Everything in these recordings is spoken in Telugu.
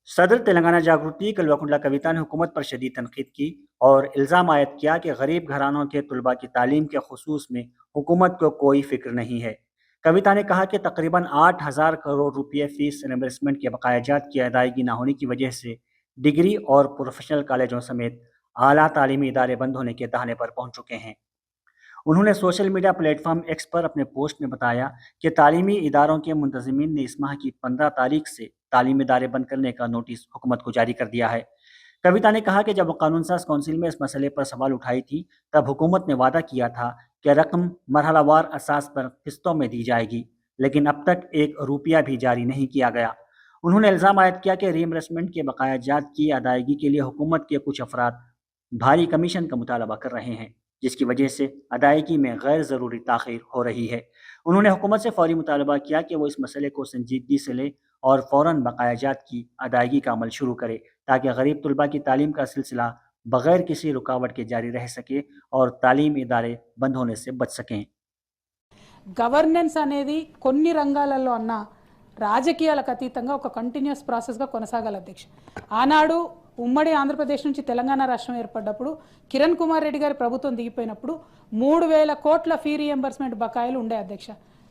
सदर तेलंगाना जागृति कल्वाकुंडला कविता ने हुकूमत पर शदीद तनकीद की और इल्ज़ाम आयद किया कि गरीब घरानों के तलबा की तालीम के खसूस में हुकूमत को कोई फिक्र नहीं है। कविता ने कहा कि तकरीबन 8,000 करोड़ रुपये फीस रिम्बर्समेंट के बकायाजात की अदायगी न होने की वजह से डिग्री और प्रोफेशनल कॉलेजों समेत आला तालीमी इदारे बंद होने के दहाने पर पहुंच चुके हैं। उन्होंने सोशल मीडिया प्लेटफॉर्म एक्स पर अपने पोस्ट में बताया कि तालीमी इदारों के मुंतज़मीन ने इस माह की 15 तारीख से तालीमी इदारे बंद करने का नोटिस हुकूमत को जारी कर दिया है। कविता ने कहा कि जब कानून साज कौंसिल में इस मसले पर सवाल उठाई थी, तब हुकूमत ने वादा किया था कि रकम मरहलावार असास पर किस्तों में दी जाएगी, लेकिन अब तक एक रुपया भी जारी नहीं किया गया। उन्होंने इल्ज़ाम आयद किया कि रीइंबर्समेंट के बकायाजात की अदायगी के लिए हुकूमत के कुछ अफराद भारी कमीशन का मुतालबा कर रहे हैं, जिसकी वजह से अदायगी में गैर ज़रूरी ताख़ीर हो रही है। उन्होंने हुकूमत से फौरी मुतालबा किया कि वो इस मसले को संजीदगी से ले और फ़ौरन बकायाजात की अदायगी का अमल शुरू करे, ताकि गरीब तलबा की तालीम का सिलसिला बगैर किसी रुकावट के जारी रह सके और तालीम इदारे बंद होने से बच सकें। గవర్నెన్స్ అనేది కొన్ని రంగాలలో అన్న రాజకీయాలకు అతీతంగా ఒక కంటిన్యూస్ ప్రాసెస్గా కొనసాగాలి అధ్యక్ష. ఆనాడు ఉమ్మడి ఆంధ్రప్రదేశ్ నుంచి తెలంగాణ రాష్ట్రం ఏర్పడ్డప్పుడు కిరణ్ కుమార్ రెడ్డి గారి ప్రభుత్వం దిగిపోయినప్పుడు 3,000 కోట్ల ఫీ రీఎంబర్స్మెంట్ బకాయిలు ఉండే అధ్యక్ష.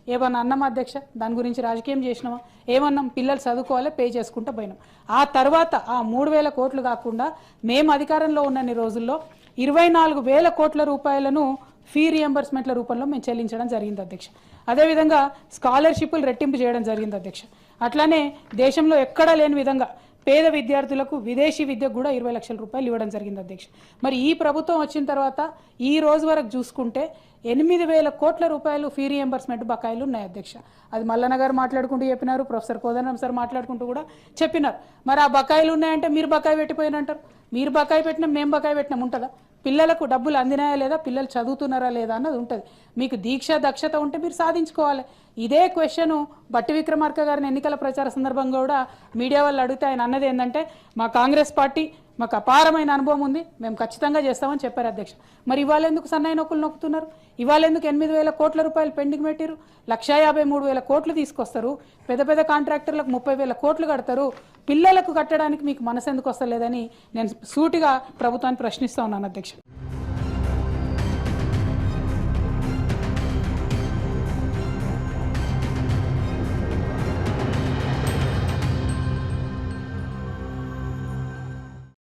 ఏమన్నా అన్నాం అధ్యక్ష? దాని గురించి రాజకీయం చేసినామా? ఏమన్నాం? పిల్లలు చదువుకోవాలి, పే చేసుకుంటూ పోయినాం. ఆ తర్వాత ఆ 3,000 కోట్లు కాకుండా మేము అధికారంలో ఉన్నన్ని రోజుల్లో 24,000 కోట్ల రూపాయలను ఫీ రియంబర్స్మెంట్ల రూపంలో మేము చెల్లించడం జరిగింది అధ్యక్ష. అదేవిధంగా స్కాలర్షిప్లు రెట్టింపు చేయడం జరిగింది అధ్యక్ష. అట్లానే దేశంలో ఎక్కడా లేని విధంగా పేద విద్యార్థులకు విదేశీ విద్యకు కూడా 20 లక్షల రూపాయలు ఇవ్వడం జరిగింది అధ్యక్ష. మరి ఈ ప్రభుత్వం వచ్చిన తర్వాత ఈ రోజు వరకు చూసుకుంటే 8,000 కోట్ల రూపాయలు ఫీ రియంబర్స్మెంట్ బకాయిలు ఉన్నాయి అధ్యక్ష. అది మల్లన్న గారు మాట్లాడుకుంటూ చెప్పినారు, ప్రొఫెసర్ కోదండరాం సార్ మాట్లాడుకుంటూ కూడా చెప్పినారు. మరి ఆ బకాయిలు ఉన్నాయంటే మీరు బకాయి పెట్టిపోయినంటారు. మీరు బకాయి పెట్టినా మేము బకాయి పెట్టినాం ఉంటుందా? పిల్లలకు డబ్బులు అందినాయా లేదా, పిల్లలు చదువుతున్నారా లేదా అన్నది ఉంటుంది. మీకు దీక్ష దక్షత ఉంటే మీరు సాధించుకోవాలి. ఇదే క్వశ్చన్ బట్టి విక్రమార్క గారిని ఎన్నికల ప్రచార సందర్భంగా కూడా మీడియా వాళ్ళు అడిగితే ఆయన అన్నది ఏంటంటే, మా కాంగ్రెస్ పార్టీ మాకు అపారమైన అనుభవం ఉంది, మేము ఖచ్చితంగా చేస్తామని చెప్పారు అధ్యక్ష. మరి ఇవాళ ఎందుకు సన్నాయి నొక్కులు నొక్కుతున్నారు? ఇవాళ ఎందుకు 8,000 కోట్ల రూపాయలు పెండింగ్ పెట్టారు? 153,000 కోట్లు తీసుకొస్తారు, పెద్ద పెద్ద కాంట్రాక్టర్లకు 30,000 కోట్లు కడతారు, పిల్లలకు కట్టడానికి మీకు మనసు ఎందుకు వస్తలేదని నేను సూటిగా ప్రభుత్వాన్ని ప్రశ్నిస్తా ఉన్నాను అధ్యక్ష.